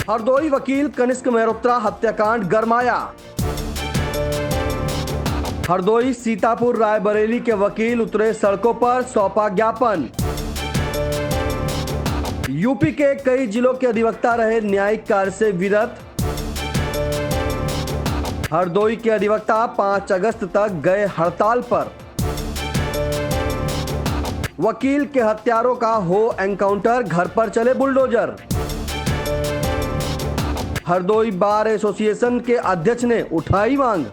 हरदोई वकील कनिष्क मेहरोत्रा हत्याकांड गरमाया। हरदोई सीतापुर रायबरेली के वकील उतरे सड़कों पर, सौंपा ज्ञापन। यूपी के कई जिलों के अधिवक्ता रहे न्यायिक कार्य से विरत। हरदोई के अधिवक्ता 5 अगस्त तक गए हड़ताल पर। वकील के हत्यारों का हो एनकाउंटर, घर पर चले बुलडोजर। हरदोई बार एसोसिएशन के अध्यक्ष ने उठाई मांग।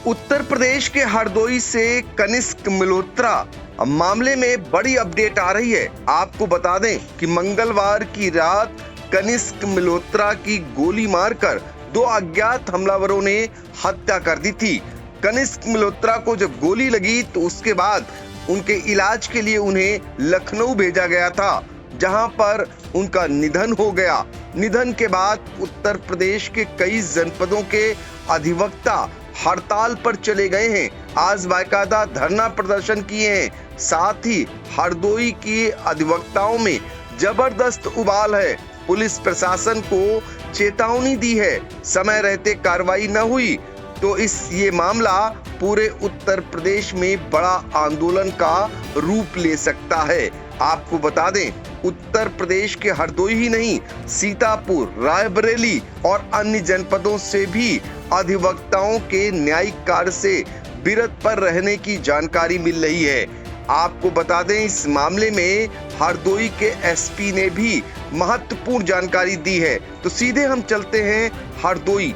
उत्तर प्रदेश के हरदोई से कनिष्क मल्होत्रा मामले में बड़ी अपडेट आ रही है। आपको बता दें कि मंगलवार की रात कनिष्क मल्होत्रा की गोली मारकर 2 अज्ञात हमलावरों ने हत्या कर दी थी। कनिष्क मल्होत्रा को जब गोली लगी तो उसके बाद उनके इलाज के लिए उन्हें लखनऊ भेजा गया था, जहां पर उनका निधन हो गया। निधन के बाद उत्तर प्रदेश के कई जनपदों के अधिवक्ता हड़ताल पर चले गए हैं। आज बाकायदा धरना प्रदर्शन किए हैं। साथ ही हरदोई के अधिवक्ताओं में जबरदस्त उबाल है। पुलिस प्रशासन को चेतावनी दी है, समय रहते कार्रवाई न हुई तो ये मामला पूरे उत्तर प्रदेश में बड़ा आंदोलन का रूप ले सकता है। आपको बता दें, उत्तर प्रदेश के हरदोई ही नहीं, सीतापुर, रायबरेली और अन्य जनपदों से भी अधिवक्ताओं के न्यायिक कार्य से विरत पर रहने की जानकारी मिल रही है। आपको बता दें, इस मामले में हरदोई के एसपी ने भी महत्वपूर्ण जानकारी दी है। तो सीधे हम चलते हैं हरदोई।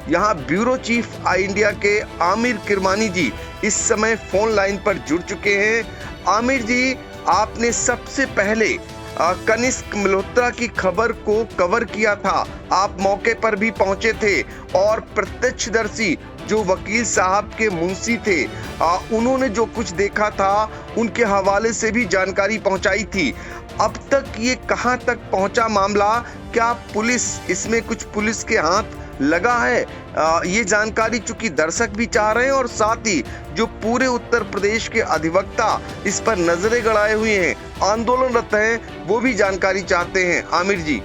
यहाँ ब्यूरो चीफ आई इंडिया के आमिर किरमानी जी इस समय फोन लाइन पर जुड़ चुके हैं। आमिर जी, आपने सबसे पहले कनिष्क मल्होत्रा की खबर को कवर किया था। आप मौके पर भी पहुंचे थे और प्रत्यक्षदर्शी जो वकील साहब के मुंशी थे, उन्होंने जो कुछ देखा था उनके हवाले से भी जानकारी पहुंचाई थी। अब तक ये कहां तक पहुंचा मामला? क्या पुलिस इसमें कुछ पुलिस के हाथ लगा है? ये जानकारी चूंकि दर्शक भी चाह रहे हैं और साथ ही जो पूरे उत्तर प्रदेश के अधिवक्ता इस पर नजरें गड़ाए हुए हैं, आंदोलनरत हैं, वो भी जानकारी चाहते हैं। आमिर जी,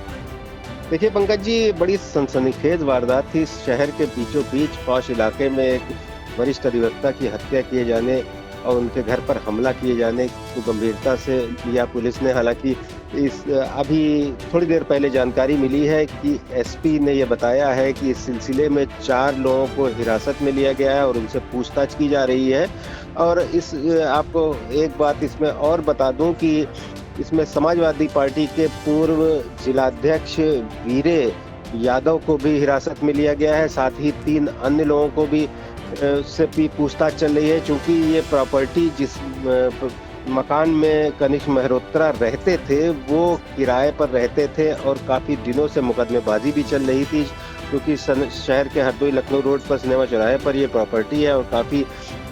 देखिए पंकज जी, बड़ी सनसनीखेज वारदात थी। शहर के बीचों बीच पॉश इलाके में एक वरिष्ठ अधिवक्ता की हत्या किए जाने और उनके घर पर हमला किए जाने को गंभीरता से लिया पुलिस ने। हालांकि अभी थोड़ी देर पहले जानकारी मिली है कि एसपी ने यह बताया है कि इस सिलसिले में 4 लोगों को हिरासत में लिया गया है और उनसे पूछताछ की जा रही है। और आपको एक बात इसमें और बता दूं कि इसमें समाजवादी पार्टी के पूर्व जिलाध्यक्ष वीरे यादव को भी हिरासत में लिया गया है। साथ ही 3 अन्य लोगों को भी से भी पूछताछ चल रही है। चूंकि ये प्रॉपर्टी जिस मकान में कनिष्क मल्होत्रा रहते थे वो किराए पर रहते थे और काफ़ी दिनों से मुकदमेबाजी भी चल रही थी, क्योंकि शहर के हरदोई लखनऊ रोड पर सिनेमा चौराहे पर ये प्रॉपर्टी है और काफ़ी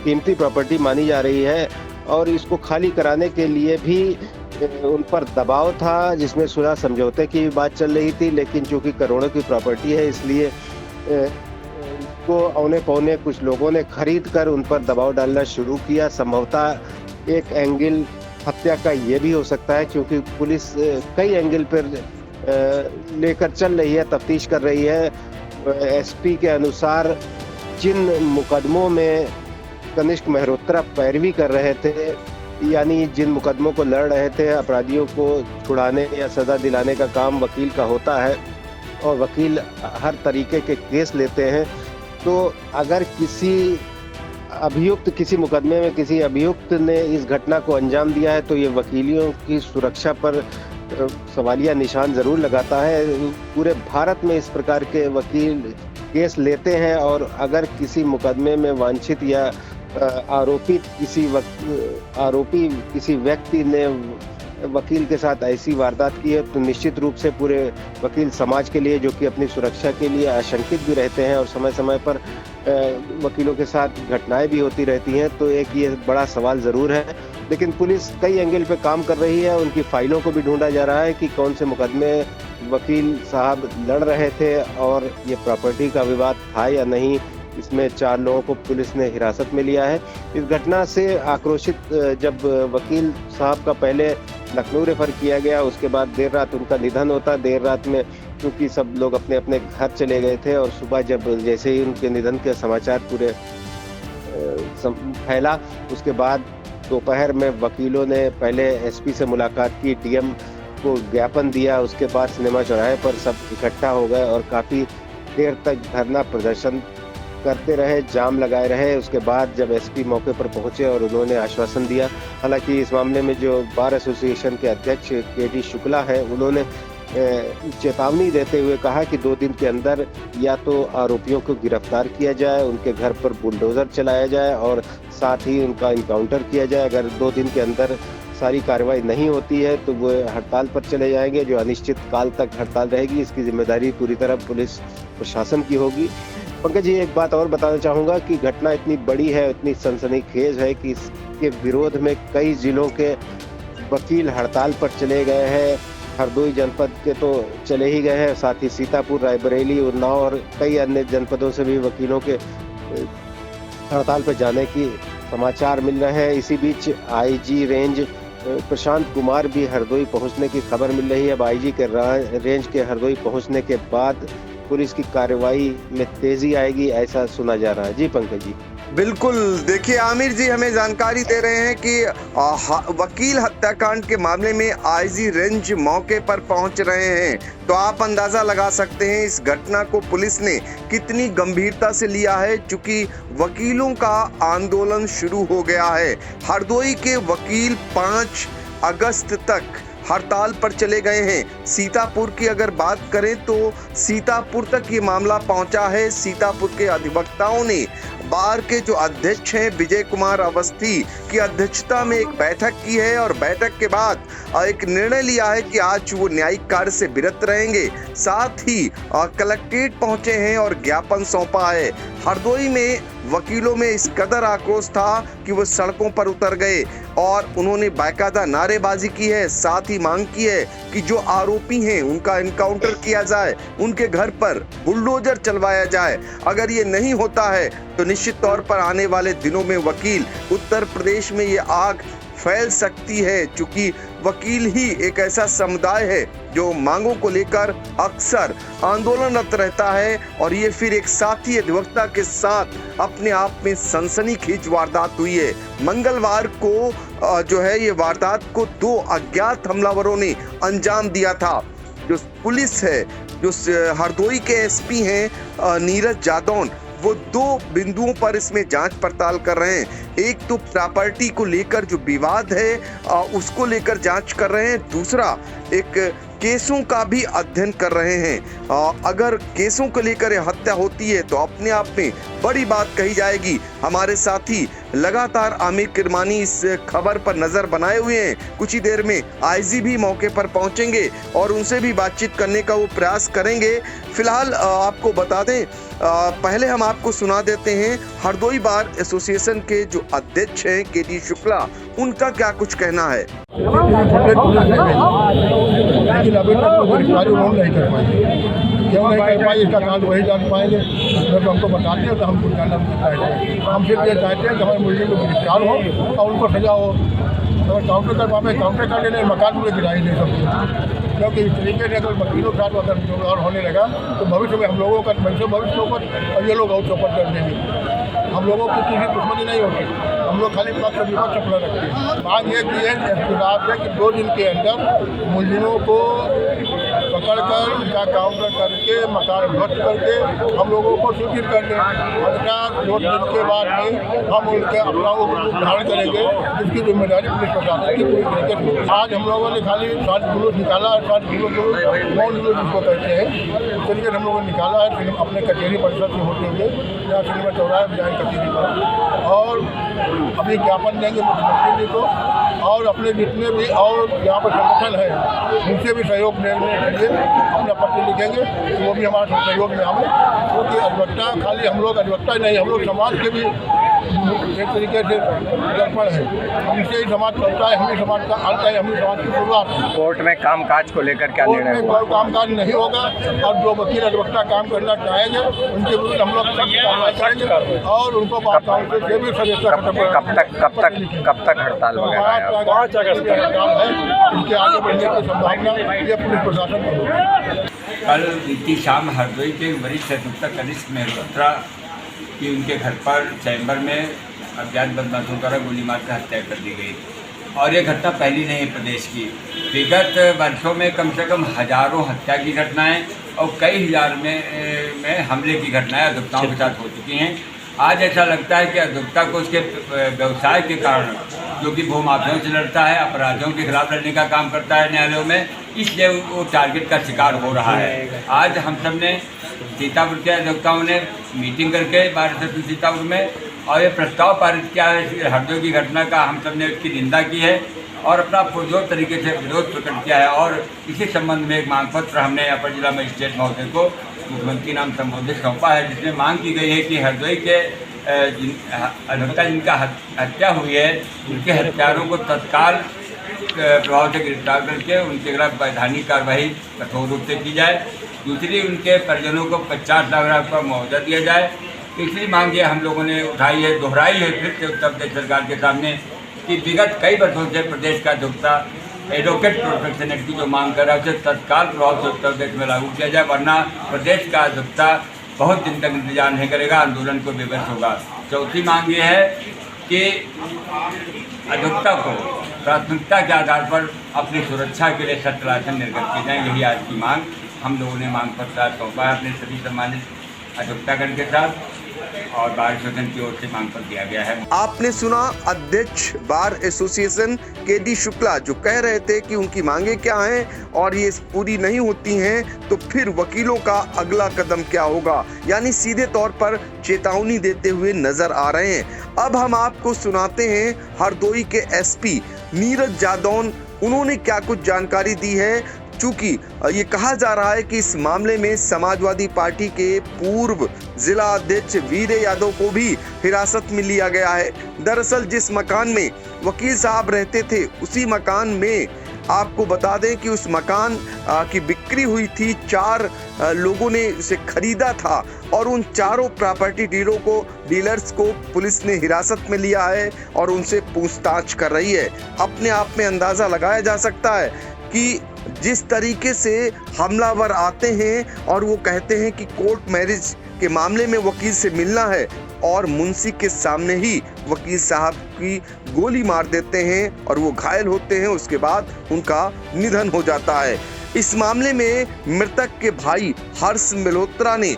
कीमती प्रॉपर्टी मानी जा रही है। और इसको खाली कराने के लिए भी उन पर दबाव था, जिसमें सुलह समझौते की भी बात चल रही थी। लेकिन चूंकि करोड़ों की प्रॉपर्टी है, इसलिए को औने पौने कुछ लोगों ने खरीद कर उन पर दबाव डालना शुरू किया। संभवतः एक एंगल हत्या का ये भी हो सकता है, क्योंकि पुलिस कई एंगल पर लेकर चल रही है, तफ्तीश कर रही है। एसपी के अनुसार जिन मुकदमों में कनिष्क मल्होत्रा पैरवी कर रहे थे, यानी जिन मुकदमों को लड़ रहे थे, अपराधियों को छुड़ाने या सजा दिलाने का काम वकील का होता है और वकील हर तरीके के केस लेते हैं। तो अगर किसी मुकदमे में किसी अभियुक्त ने इस घटना को अंजाम दिया है तो ये वकीलों की सुरक्षा पर सवालिया निशान जरूर लगाता है। पूरे भारत में इस प्रकार के वकील केस लेते हैं और अगर किसी मुकदमे में वांछित या आरोपी किसी व्यक्ति ने वकील के साथ ऐसी वारदात की है तो निश्चित रूप से पूरे वकील समाज के लिए, जो कि अपनी सुरक्षा के लिए आशंकित भी रहते हैं और समय समय पर वकीलों के साथ घटनाएं भी होती रहती हैं, तो एक ये बड़ा सवाल ज़रूर है। लेकिन पुलिस कई एंगल पे काम कर रही है। उनकी फाइलों को भी ढूंढा जा रहा है कि कौन से मुकदमे वकील साहब लड़ रहे थे और ये प्रॉपर्टी का विवाद था या नहीं। इसमें 4 लोगों को पुलिस ने हिरासत में लिया है। इस घटना से आक्रोशित जब वकील साहब का पहले लखनऊ रेफर किया गया। उसके बाद देर रात उनका निधन होता। देर रात में क्योंकि सब लोग अपने अपने घर चले गए थे और सुबह जब जैसे ही उनके निधन के समाचार पूरे फैला, उसके बाद दोपहर में वकीलों ने पहले एसपी से मुलाकात की, डीएम को ज्ञापन दिया। उसके बाद सिनेमा चौराहे पर सब इकट्ठा हो गए और काफ़ी देर तक धरना प्रदर्शन करते रहे, जाम लगाए रहे। उसके बाद जब एसपी मौके पर पहुंचे और उन्होंने आश्वासन दिया, हालांकि इस मामले में जो बार एसोसिएशन के अध्यक्ष केडी शुक्ला है, उन्होंने चेतावनी देते हुए कहा कि 2 दिन के अंदर या तो आरोपियों को गिरफ्तार किया जाए, उनके घर पर बुलडोजर चलाया जाए और साथ ही उनका इनकाउंटर किया जाए। अगर 2 दिन के अंदर सारी कार्रवाई नहीं होती है तो वो हड़ताल पर चले जाएंगे, जो अनिश्चित काल तक हड़ताल रहेगी। इसकी जिम्मेदारी पूरी तरह पुलिस प्रशासन की होगी। पंकज जी, एक बात और बताना चाहूँगा कि घटना इतनी बड़ी है, इतनी सनसनीखेज है कि इसके विरोध में कई जिलों के वकील हड़ताल पर चले गए हैं। हरदोई जनपद के तो चले ही गए हैं, साथ ही सीतापुर, रायबरेली, उन्नाव और कई अन्य जनपदों से भी वकीलों के हड़ताल पर जाने की समाचार मिल रहे हैं। इसी बीच आईजी रेंज प्रशांत कुमार भी हरदोई पहुंचने की खबर मिल रही है। अब आईजी के रेंज के हरदोई पहुंचने के बाद पुलिस की कार्रवाई में तेजी आएगी, ऐसा सुना जा रहा है। जी पंकज जी। बिल्कुल, देखिए आमिर जी हमें जानकारी दे रहे हैं कि वकील हत्याकांड के मामले में आईजी रेंज मौके पर पहुंच रहे हैं, तो आप अंदाजा लगा सकते हैं इस घटना को पुलिस ने कितनी गंभीरता से लिया है, चूंकि वकीलों का आंदोलन शुरू हो गया है। हरदोई के वकील 5 अगस्त तक हड़ताल पर चले गए हैं। सीतापुर की अगर बात करें तो सीतापुर तक ये मामला पहुंचा है। सीतापुर के अधिवक्ताओं ने बार के जो अध्यक्ष हैं विजय कुमार अवस्थी की अध्यक्षता में एक बैठक की है और बैठक के बाद एक निर्णय लिया है कि आज वो न्यायिक कार्य से विरत रहेंगे। साथ ही कलेक्ट्रेट पहुंचे हैं और ज्ञापन सौंपा है। हरदोई में वकीलों में इस कदर आक्रोश था कि वो सड़कों पर उतर गए और उन्होंने बाकायदा नारेबाजी की है। साथ ही मांग की है कि जो आरोपी हैं उनका इनकाउंटर किया जाए, उनके घर पर बुलडोजर चलवाया जाए। अगर ये नहीं होता है तो निश्चित तौर पर आने वाले दिनों में वकील उत्तर प्रदेश में ये आग फैल सकती है, क्योंकि वकील ही एक ऐसा समुदाय है जो मांगों को लेकर अक्सर आंदोलनरत रहता है। और ये फिर एक साथी अधिवक्ता के साथ अपने आप में सनसनीखेज वारदात हुई है। मंगलवार को जो है ये वारदात को 2 अज्ञात हमलावरों ने अंजाम दिया था। जो पुलिस है, जो हरदोई के एसपी हैं नीरज जादौन, वो 2 बिंदुओं पर इसमें जांच पड़ताल कर रहे हैं। एक तो प्रॉपर्टी को लेकर जो विवाद है उसको लेकर जांच कर रहे हैं, दूसरा एक केसों का भी अध्ययन कर रहे हैं। अगर केसों को लेकर हत्या होती है तो अपने आप में बड़ी बात कही जाएगी। हमारे साथी लगातार आमिर किरमानी इस खबर पर नजर बनाए हुए हैं। कुछ ही देर में आईजी भी मौके पर पहुंचेंगे और उनसे भी बातचीत करने का वो प्रयास करेंगे। फिलहाल आपको बता दें, पहले हम आपको सुना देते हैं हरदोई बार एसोसिएशन के जो अध्यक्ष हैं केडी शुक्ला, उनका क्या कुछ कहना है। लेकिन अभी तक तो गिरफ्तारी उन्होंने नहीं कर पाई। क्यों नहीं कर पाई इसका कारण वही जान पाएंगे। जब हमको बताते हैं तो हम कुछ जानना चाहते हैं। हम सिर्फ ये चाहते हैं कि हमारे मुलजिम को गिरफ्तार हो और उनको सजा हो। अगर काउंटर कर पाए, काउंटर कर लेने मकान पूरे गिराई दे सकते, क्योंकि इस तरीके से अगर वकीलों के साथ अगर जो और होने लगा तो भविष्य में हम लोगों का भविष्य चौपट और ये लोग और चौपट कर देंगे। हम लोगों की किसी दुश्मनी नहीं होगी, हम लोग खाली पक्ष विपक्ष अपना रखते हैं। बात ये की है कि 2 दिन के अंदर मुलजिमों को पकड़कर उनका काउंटर करके मकान ध्वस्त करके हम लोगों को सूचित कर दें। अगर 2 दिन के बाद में हम उनके अपना धारण करेंगे, जिसकी जिम्मेदारी पुलिस प्रशासन की पूरी तरीके से। आज हम लोगों ने खाली 7 जुलूस निकाला है, 7 जुलूस 9 जुलूस जिसको कहते हैं, इस तरीके से हम लोगों ने निकाला है अपने कचहरी परिषद से होते हुए या सिनेमा चौराहे बजाय कचहरी पर। और अभी ज्ञापन देंगे मुख्यमंत्री जी को और अपने जितने भी और यहाँ पर संगठन है उनसे भी सहयोग देने के लिए अपना पत्र लिखेंगे, तो वो भी हमारे सहयोग में आवे। क्योंकि अधिवक्ता खाली हम लोग अधिवक्ता ही नहीं, हम लोग समाज के भी एक तरीके से दर्पण है। इनसे ही समाज चलता है, हम ही समाज का अंत है, हम ही समाज की शुरुआत है। कोर्ट में कामकाज को लेकर क्या कोर्ट निर्णय में हुआ? कोई कामकाज नहीं होगा और जो वकील अधिवक्ता काम करना चाहेंगे उनके विरुद्ध हम लोग सख्त कार्रवाई करेंगे और उनको बार काउंसिल से भी सदस्यता कब तक हड़ताल वगैरह है? 5 अगस्त तक हड़ताल है। इनके आगे बढ़ने की संभावना ये पुलिस प्रशासन को होगी। कल बीती शाम हरदोई के वरिष्ठ अधिवक्ता कनिष्क मेहरोत्रा की उनके घर पर चैम्बर में अज्ञात बदमाशों द्वारा गोली मारकर हत्या कर दी गई। और ये घटना पहली नहीं है प्रदेश की। विगत वर्षों में कम से कम हजारों हत्या की घटनाएं और कई हजार में हमले की घटनाएं अधिवक्ताओं के साथ हो चुकी हैं। आज ऐसा लगता है कि अधिवक्ता को उसके व्यवसाय के कारण, जो कि भूमाफियाओं से लड़ता है, अपराधियों के खिलाफ लड़ने का काम करता है न्यायालयों में, इसलिए वो टारगेट का शिकार हो रहा है। आज हम सब ने सीतापुर के अधिवक्ताओं ने मीटिंग करके बारिश सीतापुर में और ये प्रस्ताव पारित किया है। हरदोई की घटना का हम सब ने उसकी निंदा की है और अपना पुरजोर तरीके से विरोध प्रकट किया है। और इसी संबंध में एक मांग पत्र हमने अपर जिला मजिस्ट्रेट महोदय को मुख्यमंत्री नाम संबोधित सौंपा है, जिसमें मांग की गई है कि हरदोई के अधिवक्ता जिनका हत्या हुई है उनके हत्यारों को तत्काल प्रभाव से गिरफ्तार करके उनके खिलाफ वैधानिक कार्रवाई कठोर रूप से की जाए। दूसरी, उनके परिजनों को 50 लाख रुपये मुआवजा दिया जाए। तीसरी मांग ये हम लोगों ने उठाई है, दोहराई है फिर से उत्तर प्रदेश सरकार के सामने कि विगत कई वर्षों से प्रदेश का अधिवक्ता एडवोकेट प्रोटेक्शन एक्ट की जो मांग कर रहा है उसे तत्काल प्रभाव से उत्तर प्रदेश में लागू किया जाए, वरना प्रदेश का अधिवक्ता बहुत दिन तक इंतजार नहीं करेगा, आंदोलन को विवश होगा। चौथी मांग ये है कि अधिवक्ता को प्राथमिकता के आधार पर अपनी सुरक्षा के लिए सख्त लाइसेंस निर्गत किए जाएँ। यही आज की मांग हम लोगों ने मांग पत्र सौंपा है अपने सभी सम्मानित अधिवक्तागण के साथ और बार एसोसिएशन की ओर से मांग पर दिया गया है। आपने सुना अध्यक्ष बार एसोसिएशन के.डी. शुक्ला जो कह रहे थे कि उनकी मांगे क्या हैं और ये पूरी नहीं होती हैं तो फिर वकीलों का अगला कदम क्या होगा, यानी सीधे तौर पर चेतावनी देते हुए नजर आ रहे हैं। अब हम आपको सुनाते हैं हरदोई के एसपी नीरज जादौन, उन्होंने क्या कुछ जानकारी दी है। चूंकि ये कहा जा रहा है कि इस मामले में समाजवादी पार्टी के पूर्व जिला अध्यक्ष वीर यादव को भी हिरासत में लिया गया है। दरअसल जिस मकान में वकील साहब रहते थे उसी मकान में आपको बता दें कि उस मकान की बिक्री हुई थी। 4 लोगों ने उसे खरीदा था और उन चारों प्रॉपर्टी डीलर्स को पुलिस ने हिरासत में लिया है और उनसे पूछताछ कर रही है। अपने आप में अंदाजा लगाया जा सकता है कि जिस तरीके से हमलावर आते हैं और वो कहते हैं कि कोर्ट मैरिज के मामले में वकील से मिलना है और मुंशी के सामने ही वकील साहब की गोली मार देते हैं और वो घायल होते हैं, उसके बाद उनका निधन हो जाता है। इस मामले में मृतक के भाई हर्ष मल्होत्रा ने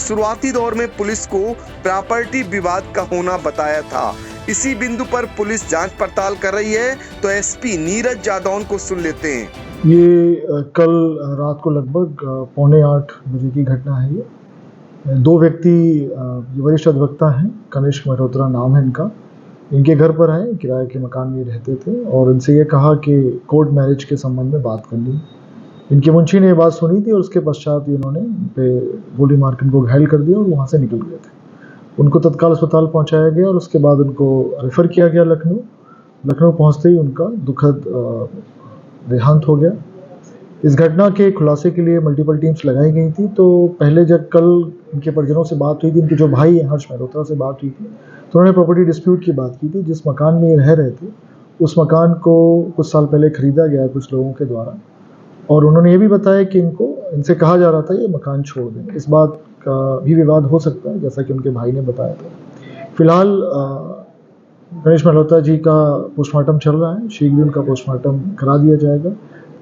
शुरुआती दौर में पुलिस को प्रॉपर्टी विवाद का होना बताया था। इसी बिंदु पर पुलिस जांच पड़ताल कर रही है, तो एसपी नीरज जादौन को सुन लेते हैं। ये कल रात को लगभग 7:45 बजे की घटना है। ये 2 व्यक्ति वरिष्ठ अधिवक्ता हैं, कनिष्क मेहरोत्रा नाम है इनका, इनके घर पर आए, किराए के मकान में रहते थे और इनसे ये कहा कि कोर्ट मैरिज के संबंध में बात करनी। इनके मुंशी ने ये बात सुनी थी और उसके पश्चात इन्होंने पे गोली मार कर इनको घायल कर दिया और वहाँ से निकल गए थे। उनको तत्काल अस्पताल पहुँचाया गया और उसके बाद उनको रेफ़र किया गया लखनऊ पहुँचते ही उनका दुखद देहांत हो गया। इस घटना के खुलासे के लिए मल्टीपल टीम्स लगाई गई थी। तो पहले जब कल इनके परिजनों से बात हुई थी, इनके जो भाई हैं हर्ष मल्होत्रा से बात हुई थी, तो उन्होंने प्रॉपर्टी डिस्प्यूट की बात की थी। जिस मकान में ये रह रहे थे उस मकान को कुछ साल पहले खरीदा गया कुछ लोगों के द्वारा और उन्होंने ये भी बताया कि इनसे कहा जा रहा था ये मकान छोड़ दें। इस बात का भी विवाद हो सकता है, जैसा कि उनके भाई ने बताया था। फिलहाल गणेश मल्होत्रा जी का पोस्टमार्टम चल रहा है, शीघ्र ही उनका पोस्टमार्टम करा दिया जाएगा।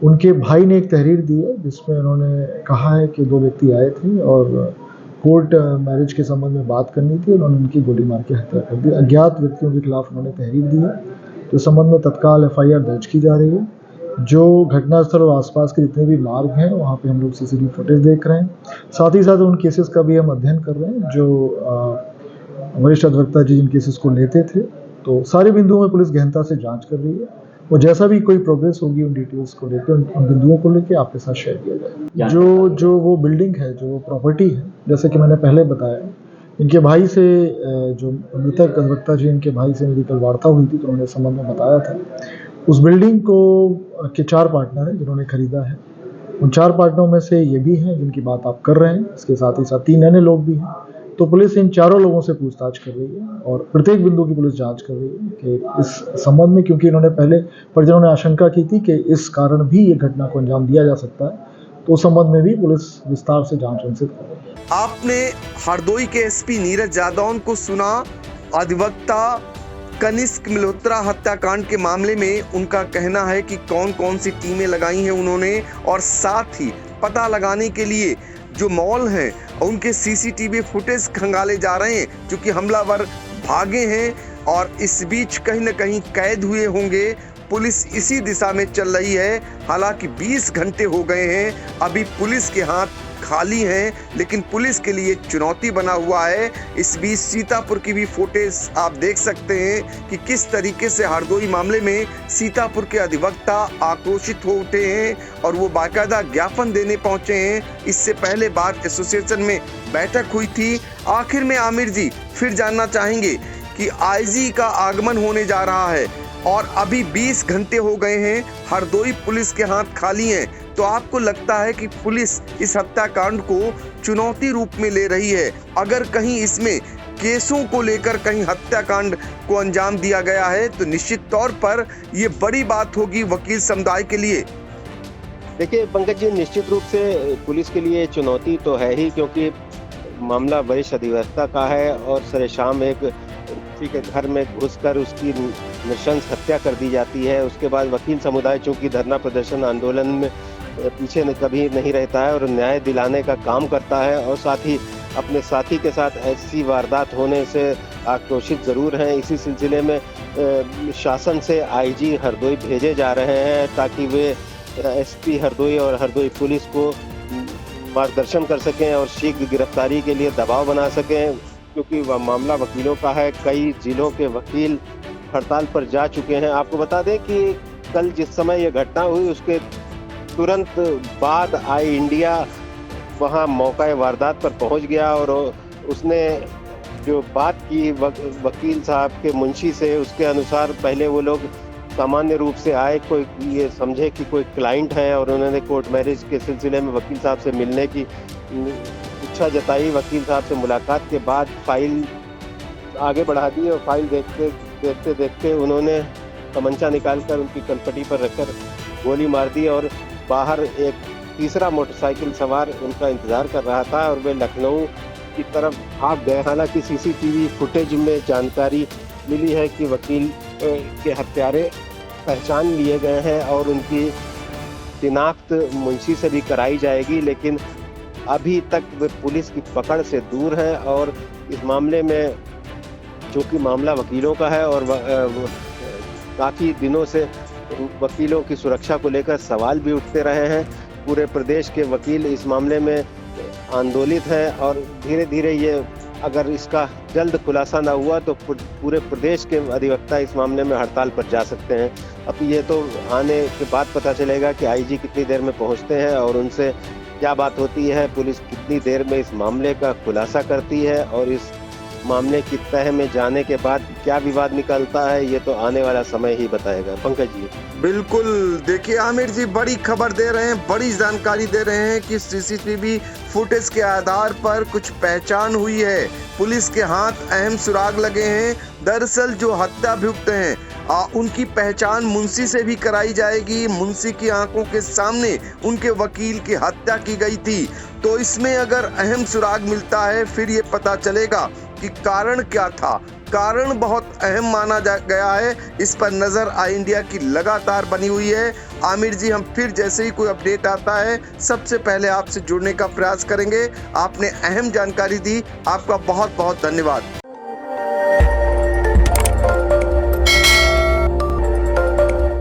उनके भाई ने एक तहरीर दी है जिसमें उन्होंने कहा है कि 2 व्यक्ति आए थे और कोर्ट मैरिज के संबंध में बात करनी थी, उन्होंने उनकी गोली मार के हत्या कर दी। अज्ञात व्यक्तियों के खिलाफ उन्होंने तहरीर दी है, तो इस संबंध में तत्काल FIR दर्ज की जा रही है। जो घटनास्थल और आसपास के जितने भी मार्ग हैं वहाँ पे हम लोग CCTV फुटेज देख रहे हैं। साथ ही साथ उन केसेस का भी हम अध्ययन कर रहे हैं जो वरिष्ठ अधिवक्ता जी जिन केसेस को लेते थे। तो सारे बिंदुओं में पुलिस गहनता से जांच कर रही है और जैसा भी कोई प्रोग्रेस होगी उन डिटेल्स को लेकर, उन बिंदुओं को लेकर आपके साथ शेयर किया जाएगा। जो वो बिल्डिंग है, जो वो प्रॉपर्टी है, जैसे कि मैंने पहले बताया, इनके भाई से जो मृतक अधिवक्ता जी, इनके भाई से मेरी कल वार्ता हुई थी, तो उन्होंने इस संबंध में बताया था। उस बिल्डिंग को के 4 पार्टनर हैं जिन्होंने खरीदा है। उन 4 पार्टनरों में से ये भी हैं जिनकी बात आप कर रहे हैं, इसके साथ ही साथ 3 अन्य लोग भी हैं। तो पुलिस इन चारों लोगों से पूछताछ कर रही है और प्रत्येक बिंदु की पुलिस जांच कर रही है कि इस संबंध में, क्योंकि इन्होंने पहले परिजनों ने आशंका की थी कि इस कारण भी ये घटना को अंजाम दिया जा सकता है, तो उस संबंध में भी पुलिस विस्तार से जांच अनुष्ठित कर रही है। आपने हरदोई के एसपी नीरज जादौन को सुना। अधिवक्ता कनिष्क मल्होत्रा हत्याकांड के मामले में उनका कहना है कि कौन कौन सी टीमें लगाई हैं उन्होंने, और साथ ही पता लगाने के लिए जो मॉल हैं उनके सीसीटीवी फुटेज खंगाले जा रहे हैं, क्योंकि हमलावर भागे हैं और इस बीच कहीं न कहीं कैद हुए होंगे। पुलिस इसी दिशा में चल रही है। हालांकि 20 घंटे हो गए हैं, अभी पुलिस के हाथ खाली हैं, लेकिन पुलिस के लिए चुनौती बना हुआ है। इस बीच सीतापुर की भी फुटेज आप देख सकते हैं कि किस तरीके से हरदोई मामले में सीतापुर के अधिवक्ता आक्रोशित हो उठे हैं और वो बाकायदा ज्ञापन देने पहुंचे हैं। इससे पहले बार एसोसिएशन में बैठक हुई थी। आखिर में आमिर जी फिर जानना चाहेंगे कि आईजी का आगमन होने जा रहा है और अभी 20 घंटे हो गए हैं, हरदोई पुलिस के हाथ खाली हैं, तो आपको लगता है कि पुलिस इस हत्याकांड को चुनौती रूप में ले रही है? अगर कहीं इसमें केसों को लेकर कहीं हत्याकांड को अंजाम दिया गया है तो निश्चित तौर पर ये बड़ी बात होगी वकील समुदाय के लिए। देखिए पंकज जी, निश्चित रूप से पुलिस के लिए चुनौती तो है ही, क्योंकि मामला वरिष्ठ अधिवक्ता का है और सरेशाम एक किसी के घर में घुसकर उसकी नृशंस हत्या कर दी जाती है। उसके बाद वकील समुदाय चूंकि धरना प्रदर्शन आंदोलन में पीछे कभी नहीं रहता है और न्याय दिलाने का काम करता है, और साथ ही अपने साथी के साथ ऐसी वारदात होने से आक्रोशित जरूर हैं। इसी सिलसिले में शासन से आईजी हरदोई भेजे जा रहे हैं ताकि वे एसपी हरदोई और हरदोई पुलिस को मार्गदर्शन कर सकें और शीघ्र गिरफ्तारी के लिए दबाव बना सकें, क्योंकि वह मामला वकीलों का है। कई जिलों के वकील हड़ताल पर जा चुके हैं। आपको बता दें कि कल जिस समय ये घटना हुई उसके तुरंत बाद आई इंडिया वहां मौका वारदात पर पहुंच गया और उसने जो बात की वकील साहब के मुंशी से, उसके अनुसार पहले वो लोग सामान्य रूप से आए, कोई ये समझे कि कोई क्लाइंट है और उन्होंने कोर्ट मैरिज के सिलसिले में वकील साहब से मिलने की इच्छा जताई। वकील साहब से मुलाकात के बाद फाइल आगे बढ़ा दी और फाइल देखते देखते उन्होंने तमंचा निकालकर उनकी कनपटी पर रखकर गोली मार दी और बाहर एक तीसरा मोटरसाइकिल सवार उनका इंतजार कर रहा था और वे लखनऊ की तरफ भाग गए। हालांकि सीसीटीवी फुटेज में जानकारी मिली है कि वकील के हत्यारे पहचान लिए गए हैं और उनकी शिनाख्त मुंशी से भी कराई जाएगी, लेकिन अभी तक वे पुलिस की पकड़ से दूर हैं। और इस मामले में चूँकि मामला वकीलों का है और काफ़ी दिनों से वकीलों की सुरक्षा को लेकर सवाल भी उठते रहे हैं, पूरे प्रदेश के वकील इस मामले में आंदोलित हैं और धीरे धीरे ये अगर इसका जल्द खुलासा ना हुआ तो पूरे प्रदेश के अधिवक्ता इस मामले में हड़ताल पर जा सकते हैं। अब ये तो आने के बाद पता चलेगा कि आईजी कितनी देर में पहुंचते हैं और उनसे क्या बात होती है, पुलिस कितनी देर में इस मामले का खुलासा करती है और इस मामले की तह में जाने के बाद क्या विवाद निकलता है, ये तो आने वाला समय ही बताएगा। पंकज जी बिल्कुल, देखिए आमिर जी बड़ी खबर दे रहे हैं, बड़ी जानकारी दे रहे हैं कि सीसीटीवी फुटेज के आधार पर कुछ पहचान हुई है, पुलिस के हाथ अहम सुराग लगे हैं। दरअसल जो हत्याभियुक्त हैं उनकी पहचान मुंशी से भी कराई जाएगी। मुंशी की आंखों के सामने उनके वकील की हत्या की गई थी, तो इसमें अगर अहम सुराग मिलता है फिर ये पता चलेगा कि कारण क्या था। कारण बहुत अहम माना गया है, इस पर नजर आई इंडिया की लगातार बनी हुई है। आमिर जी, हम फिर जैसे ही कोई अपडेट आता है सबसे पहले आपसे जुड़ने का प्रयास करेंगे। आपने अहम जानकारी दी, आपका बहुत बहुत धन्यवाद।